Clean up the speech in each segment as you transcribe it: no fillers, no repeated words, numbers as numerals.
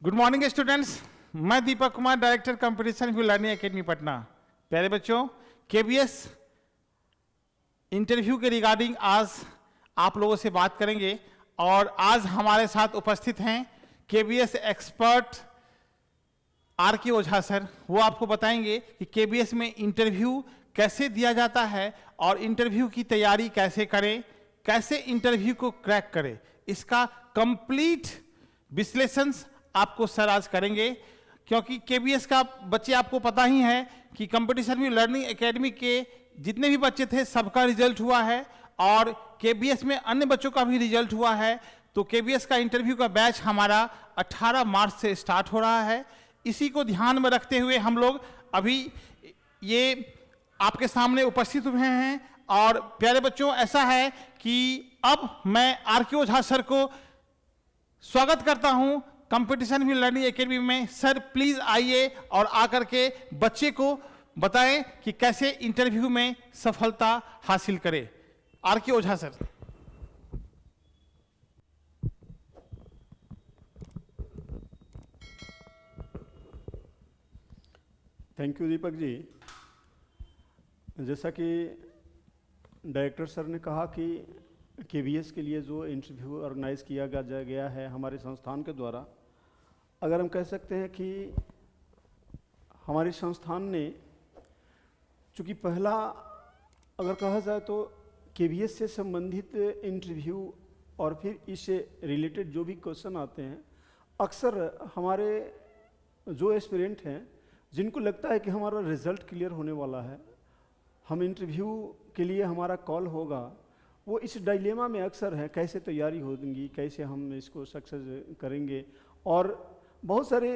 Good morning students. मैं Deepak Kumar, director competition view learning academy Patna. प्यारे बच्चों, केबीएस इंटरव्यू के रिगार्डिंग आज आप लोगों से बात करेंगे और आज हमारे साथ उपस्थित हैं केबीएस एक्सपर्ट आर के ओझा सर। वो आपको बताएंगे कि केबीएस में इंटरव्यू कैसे दिया जाता है और इंटरव्यू की तैयारी कैसे करें, कैसे इंटरव्यू को क्रैक करें, इसका कंप्लीट विश्लेषण आपको सर आज करेंगे। क्योंकि केबीएस का बच्चे आपको पता ही है कि कंपटीशन व्यू लर्निंग एकेडमी के जितने भी बच्चे थे सबका रिजल्ट हुआ है और केबीएस में अन्य बच्चों का भी रिजल्ट हुआ है। तो केबीएस का इंटरव्यू का बैच हमारा 18 मार्च से स्टार्ट हो रहा है। इसी को ध्यान में रखते हुए हम लोग अभी ये आपके सामने उपस्थित हुए हैं। और प्यारे बच्चों, ऐसा है कि अब मैं आर के ओझा सर को स्वागत करता हूं कंपटीशन व्यू लर्निंग एकेडमी में। सर प्लीज आइए और आकर के बच्चे को बताएं कि कैसे इंटरव्यू में सफलता हासिल करें। आर के ओझा sir. Thank you Deepak ji. जैसा कि डायरेक्टर सर ने कहा कि केबीएस के लिए जो इंटरव्यू ऑर्गेनाइज किया गया है हमारे संस्थान के द्वारा, अगर हम कह सकते हैं कि हमारे संस्थान ने चूँकि पहला अगर कहा जाए तो केबीएस से संबंधित इंटरव्यू और फिर इससे रिलेटेड जो भी क्वेश्चन आते हैं, अक्सर हमारे जो एस्पिरेंट हैं जिनको लगता है कि हमारा रिज़ल्ट क्लियर होने वाला है, हम इंटरव्यू के लिए हमारा कॉल होगा, वो इस डायलेमा में अक्सर है कैसे तैयारी होगी, कैसे हम इसको सक्सेस करेंगे। और बहुत सारे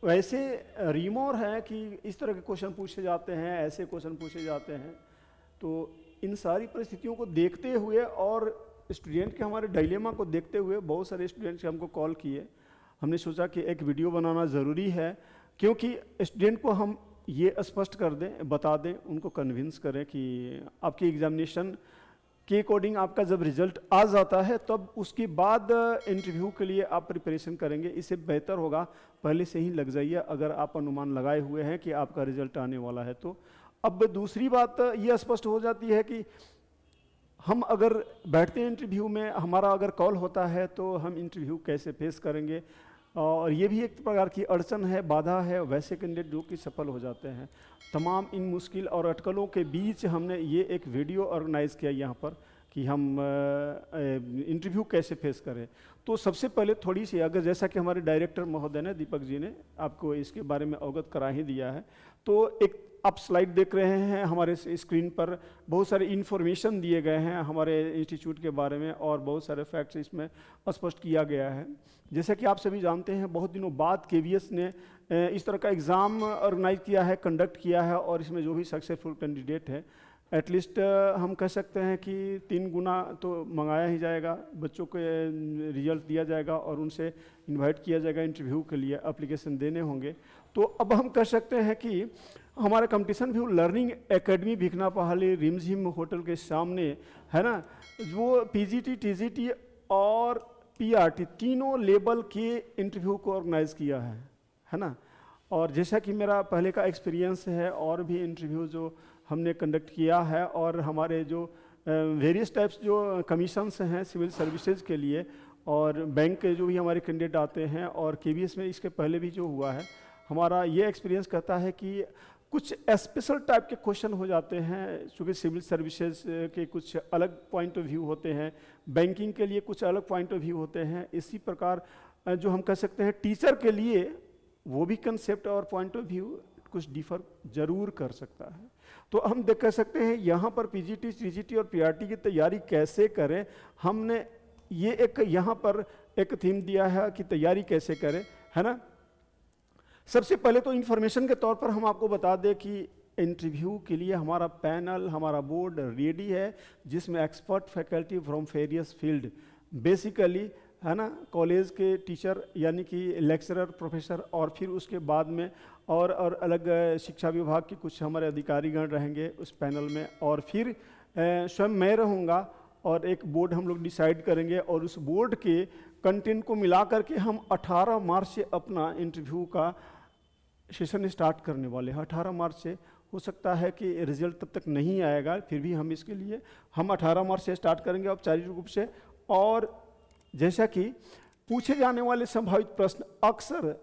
वैसे रीमोर हैं कि इस तरह के क्वेश्चन पूछे जाते हैं, ऐसे क्वेश्चन पूछे जाते हैं। तो इन सारी परिस्थितियों को देखते हुए और स्टूडेंट के हमारे डायलेमा को देखते हुए बहुत सारे स्टूडेंट्स हमको कॉल किए। हमने सोचा कि एक वीडियो बनाना ज़रूरी है, क्योंकि स्टूडेंट को हम ये स्पष्ट कर दें, बता दें, उनको कन्विंस करें कि आपकी एग्जामिनेशन के अकॉर्डिंग आपका जब रिजल्ट आ जाता है तब उसके बाद इंटरव्यू के लिए आप प्रिपरेशन करेंगे। इससे बेहतर होगा पहले से ही लग जाइए अगर आप अनुमान लगाए हुए हैं कि आपका रिजल्ट आने वाला है। तो अब दूसरी बात ये स्पष्ट हो जाती है कि हम अगर बैठते हैं इंटरव्यू में, हमारा अगर कॉल होता है तो हम इंटरव्यू कैसे फेस करेंगे। और ये भी एक प्रकार की अड़चन है, बाधा है वैसे कैंडिडेट जो कि सफल हो जाते हैं। तमाम इन मुश्किल और अटकलों के बीच हमने ये एक वीडियो ऑर्गेनाइज़ किया यहाँ पर कि हम इंटरव्यू कैसे फेस करें। तो सबसे पहले थोड़ी सी, अगर जैसा कि हमारे डायरेक्टर महोदय ने, दीपक जी ने आपको इसके बारे में अवगत करा ही दिया है, तो एक आप स्लाइड देख रहे हैं हमारे स्क्रीन पर, बहुत सारे इन्फॉर्मेशन दिए गए हैं हमारे इंस्टीट्यूट के बारे में और बहुत सारे फैक्ट्स इसमें स्पष्ट किया गया है। जैसे कि आप सभी जानते हैं, बहुत दिनों बाद केबीएस ने इस तरह का एग्ज़ाम ऑर्गेनाइज किया है, कंडक्ट किया है, और इसमें जो भी सक्सेसफुल कैंडिडेट है एटलीस्ट हम कह सकते हैं कि 3 गुना तो मंगाया ही जाएगा, बच्चों को रिजल्ट दिया जाएगा और उनसे इनवाइट किया जाएगा इंटरव्यू के लिए, एप्लीकेशन देने होंगे। तो अब हम कह सकते हैं कि हमारा competition view learning academy Bhikhna पहाड़ी रिमझिम होटल के सामने है ना, वो पीजीटी, टीजीटी और पीआरटी तीनों लेवल के इंटरव्यू को ऑर्गेनाइज किया है ना। और जैसा कि मेरा पहले का एक्सपीरियंस है और भी इंटरव्यू जो हमने कंडक्ट किया है, और हमारे जो वेरियस टाइप्स जो कमीशंस हैं सिविल सर्विसेज के लिए और बैंक के जो भी हमारे कैंडिडेट आते हैं, और केबीएस में इसके पहले भी जो हुआ है, हमारा ये एक्सपीरियंस कहता है कि कुछ स्पेशल टाइप के क्वेश्चन हो जाते हैं। चूँकि सिविल सर्विसेज के कुछ अलग पॉइंट ऑफ व्यू होते हैं, बैंकिंग के लिए कुछ अलग पॉइंट ऑफ व्यू होते हैं। इसी प्रकार जो हम कह सकते हैं टीचर के लिए वो भी कंसेप्ट और पॉइंट ऑफ व्यू कुछ डिफर जरूर कर सकता है। तो हम कह सकते हैं यहाँ पर पीजीटी, टीजीटी और पीआरटी की तैयारी कैसे करें, हमने ये एक यहाँ पर एक थीम दिया है कि तैयारी कैसे करें, है ना। सबसे पहले तो इन्फॉर्मेशन के तौर पर हम आपको बता दें कि इंटरव्यू के लिए हमारा पैनल, हमारा बोर्ड रेडी है, जिसमें expert faculty from various field, basically है ना, कॉलेज के टीचर यानी कि लेक्चरर, प्रोफेसर, और फिर उसके बाद में और अलग शिक्षा विभाग के कुछ हमारे अधिकारीगण रहेंगे उस पैनल में, और फिर स्वयं मैं रहूँगा और एक बोर्ड हम लोग डिसाइड करेंगे और उस बोर्ड के कंटेंट को मिला करके हम 18 मार्च से अपना इंटरव्यू का सेशन स्टार्ट करने वाले हैं। 18 मार्च से हो सकता है कि रिजल्ट तब तक नहीं आएगा, फिर भी हम इसके लिए हम 18 मार्च से स्टार्ट करेंगे औपचारिक रूप से। और जैसा कि पूछे जाने वाले संभावित प्रश्न अक्सर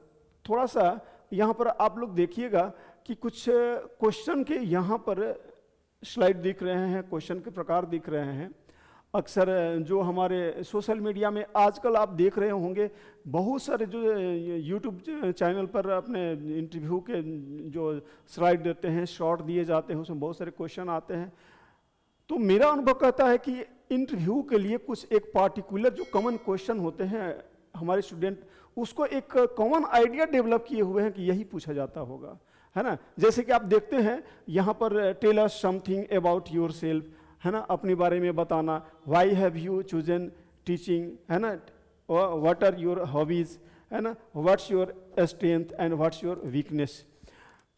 थोड़ा सा यहाँ पर आप लोग देखिएगा कि कुछ क्वेश्चन के यहाँ पर स्लाइड दिख रहे हैं, क्वेश्चन के प्रकार दिख रहे हैं। अक्सर जो हमारे सोशल मीडिया में आजकल आप देख रहे होंगे, बहुत सारे जो यूट्यूब चैनल पर अपने इंटरव्यू के जो स्लाइड देते हैं, शॉर्ट दिए जाते हैं, उसमें बहुत सारे क्वेश्चन आते हैं। तो मेरा अनुभव कहता है कि इंटरव्यू के लिए कुछ एक पार्टिकुलर जो कॉमन क्वेश्चन होते हैं, हमारे स्टूडेंट उसको एक कॉमन आइडिया डेवलप किए हुए हैं कि यही पूछा जाता होगा, है ना। जैसे कि आप देखते हैं यहाँ पर tell us something about yourself, है ना, अपने बारे में बताना। Why have you chosen teaching, है ना, व्हाट आर योर हॉबीज, है ना, what's your strength and what's your weakness.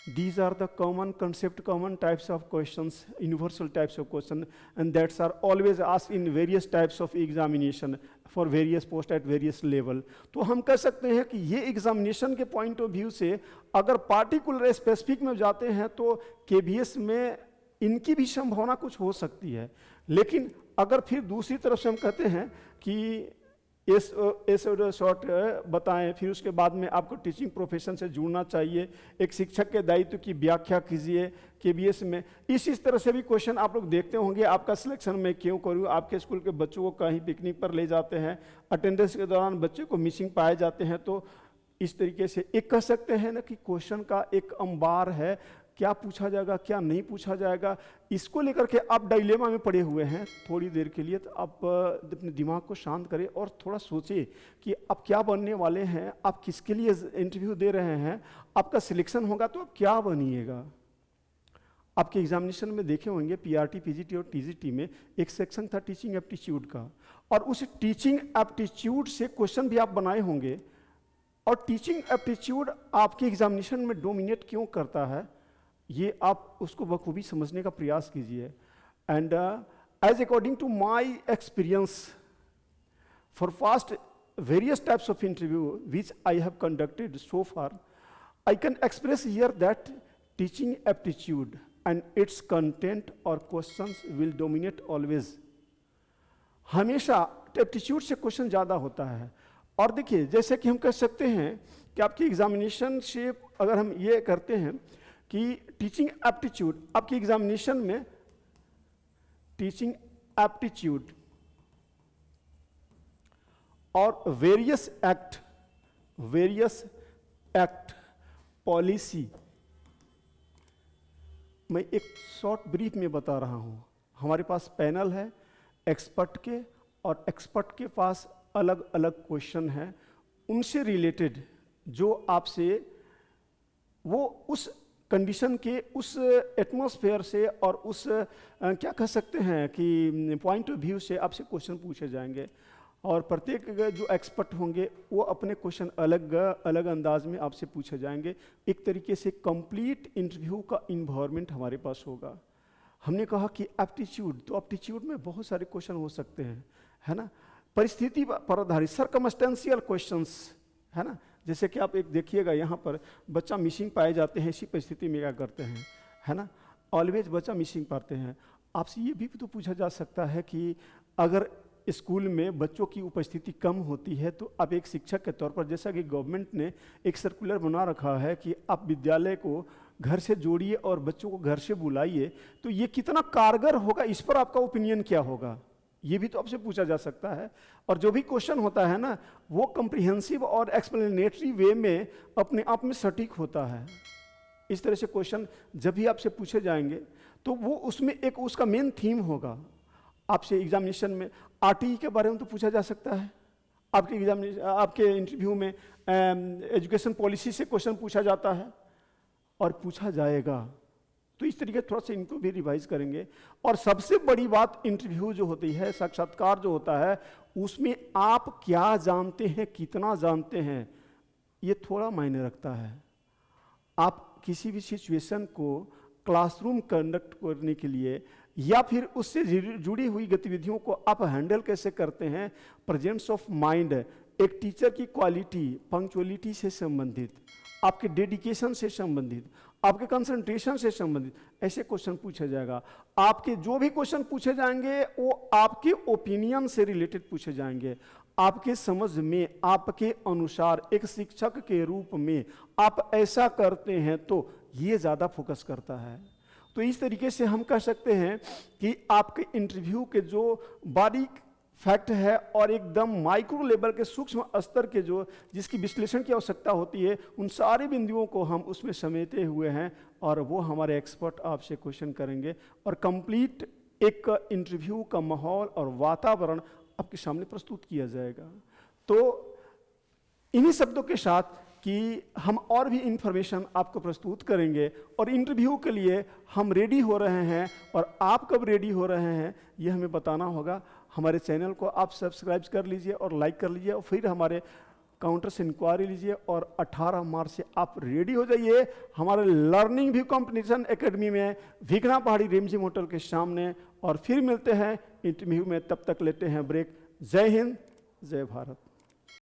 These are the common concept, common types of questions, universal types of question, and that are always asked in various types of examination for various post at various level. तो हम कह सकते हैं कि ये examination के point of view से अगर पार्टिकुलर स्पेसिफिक में जाते हैं तो केबीएस में इनकी भी संभावना कुछ हो सकती है। लेकिन अगर फिर दूसरी तरफ से हम कहते हैं कि इस शॉर्ट बताएं, फिर उसके बाद में आपको टीचिंग प्रोफेशन से जुड़ना चाहिए, एक शिक्षक के दायित्व की व्याख्या कीजिए केबीएस में। इस तरह से भी क्वेश्चन आप लोग देखते होंगे। आपका सिलेक्शन मैं क्यों करूं, आपके स्कूल के बच्चों को कहीं पिकनिक पर ले जाते हैं, अटेंडेंस के दौरान बच्चे को मिसिंग पाए जाते हैं। तो इस तरीके से एक कह सकते हैं ना कि क्वेश्चन का एक अंबार है, क्या पूछा जाएगा क्या नहीं पूछा जाएगा, इसको लेकर के आप डायलेमा में पड़े हुए हैं। थोड़ी देर के लिए तो आप अपने दिमाग को शांत करें और थोड़ा सोचें कि आप क्या बनने वाले हैं, आप किसके लिए इंटरव्यू दे रहे हैं, आपका सिलेक्शन होगा तो आप क्या बनिएगा। आपके एग्जामिनेशन में देखे होंगे पीआरटी, पीजीटी और टीजीटी में एक सेक्शन था टीचिंग एप्टीट्यूड का, और उस टीचिंग एप्टीट्यूड से क्वेश्चन भी आप बनाए होंगे। और टीचिंग एप्टीट्यूड आपके एग्जामिनेशन में डोमिनेट क्यों करता है, ये आप उसको बखूबी समझने का प्रयास कीजिए। And as according to my experience for fast various types of interview which I have conducted so far, I can express here that teaching aptitude and its content और क्वेश्चंस विल डोमिनेट ऑलवेज। हमेशा aptitude से question ज़्यादा होता है। और देखिए, जैसे कि हम कह सकते हैं कि आपकी एग्जामिनेशन से अगर हम ये करते हैं कि टीचिंग एप्टीट्यूड आपकी एग्जामिनेशन में, टीचिंग एप्टीट्यूड और वेरियस एक्ट पॉलिसी, मैं एक शॉर्ट ब्रीफ में बता रहा हूं। हमारे पास पैनल है एक्सपर्ट के, और एक्सपर्ट के पास अलग अलग क्वेश्चन हैं, उनसे रिलेटेड जो आपसे वो उस कंडीशन के, उस एटमॉस्फेयर से और उस क्या कह सकते हैं कि पॉइंट ऑफ व्यू से आपसे क्वेश्चन पूछे जाएंगे। और प्रत्येक जो एक्सपर्ट होंगे वो अपने क्वेश्चन अलग अलग अंदाज में आपसे पूछे जाएंगे। एक तरीके से कंप्लीट इंटरव्यू का इन्वायरमेंट हमारे पास होगा। हमने कहा कि एप्टीट्यूड, तो एप्टीट्यूड में बहुत सारे क्वेश्चन हो सकते हैं, है ना, परिस्थिति पर आधारित सर्कमस्टेंशियल क्वेश्चंस, है ना। जैसे कि आप एक देखिएगा, यहाँ पर बच्चा मिसिंग पाए जाते हैं, इसी परिस्थिति में क्या करते हैं, है ना, ऑलवेज बच्चा मिसिंग पाते हैं। आपसे ये भी तो पूछा जा सकता है कि अगर स्कूल में बच्चों की उपस्थिति कम होती है तो आप एक शिक्षक के तौर पर, जैसा कि गवर्नमेंट ने एक सर्कुलर बना रखा है कि आप विद्यालय को घर से जोड़िए और बच्चों को घर से बुलाइए, तो ये कितना कारगर होगा, इस पर आपका ओपिनियन क्या होगा, ये भी तो आपसे पूछा जा सकता है। और जो भी क्वेश्चन होता है ना, वो कम्प्रिहेंसिव और एक्सप्लेनेटरी वे में अपने आप में सटीक होता है। इस तरह से क्वेश्चन जब भी आपसे पूछे जाएंगे तो वो उसमें एक उसका मेन थीम होगा। आपसे एग्जामिनेशन में आरटीई के बारे में तो पूछा जा सकता है, आपके एग्जामिनेशन, आपके इंटरव्यू में एजुकेशन पॉलिसी से क्वेश्चन पूछा जाता है और पूछा जाएगा। तो इस तरीके थोड़ा सा इनको भी रिवाइज करेंगे। और सबसे बड़ी बात इंटरव्यू जो होती है, साक्षात्कार जो होता है, उसमें आप क्या जानते हैं, कितना जानते हैं, ये थोड़ा मायने रखता है। आप किसी भी सिचुएशन को क्लासरूम कंडक्ट करने के लिए या फिर उससे जुड़ी हुई गतिविधियों को आप हैंडल कैसे करते हैं, प्रेजेंस ऑफ माइंड, एक टीचर की क्वालिटी, पंक्चुअलिटी से संबंधित, आपके डेडिकेशन से संबंधित, आपके कंसंट्रेशन से संबंधित ऐसे क्वेश्चन पूछा जाएगा। आपके जो भी क्वेश्चन पूछे जाएंगे वो आपके ओपिनियन से रिलेटेड पूछे जाएंगे, आपके समझ में, आपके अनुसार एक शिक्षक के रूप में आप ऐसा करते हैं तो ये ज़्यादा फोकस करता है। तो इस तरीके से हम कह सकते हैं कि आपके इंटरव्यू के जो बारीक फैक्ट है और एकदम माइक्रो लेवल के सूक्ष्म स्तर के जो जिसकी विश्लेषण की आवश्यकता होती है, उन सारे बिंदुओं को हम उसमें समेटे हुए हैं और वो हमारे एक्सपर्ट आपसे क्वेश्चन करेंगे और कंप्लीट एक इंटरव्यू का माहौल और वातावरण आपके सामने प्रस्तुत किया जाएगा। तो इन्हीं शब्दों के साथ कि हम और भी इंफॉर्मेशन आपको प्रस्तुत करेंगे और इंटरव्यू के लिए हम रेडी हो रहे हैं और आप कब रेडी हो रहे हैं ये हमें बताना होगा। हमारे चैनल को आप सब्सक्राइब कर लीजिए और लाइक कर लीजिए और फिर हमारे काउंटर से इंक्वायरी लीजिए और 18 मार्च से आप रेडी हो जाइए हमारे लर्निंग व्यू कॉम्पिटिशन एकेडमी में भिखना पहाड़ी रिमझिम होटल के सामने। और फिर मिलते हैं इंटरव्यू में, तब तक लेते हैं ब्रेक। जय हिंद, जय भारत।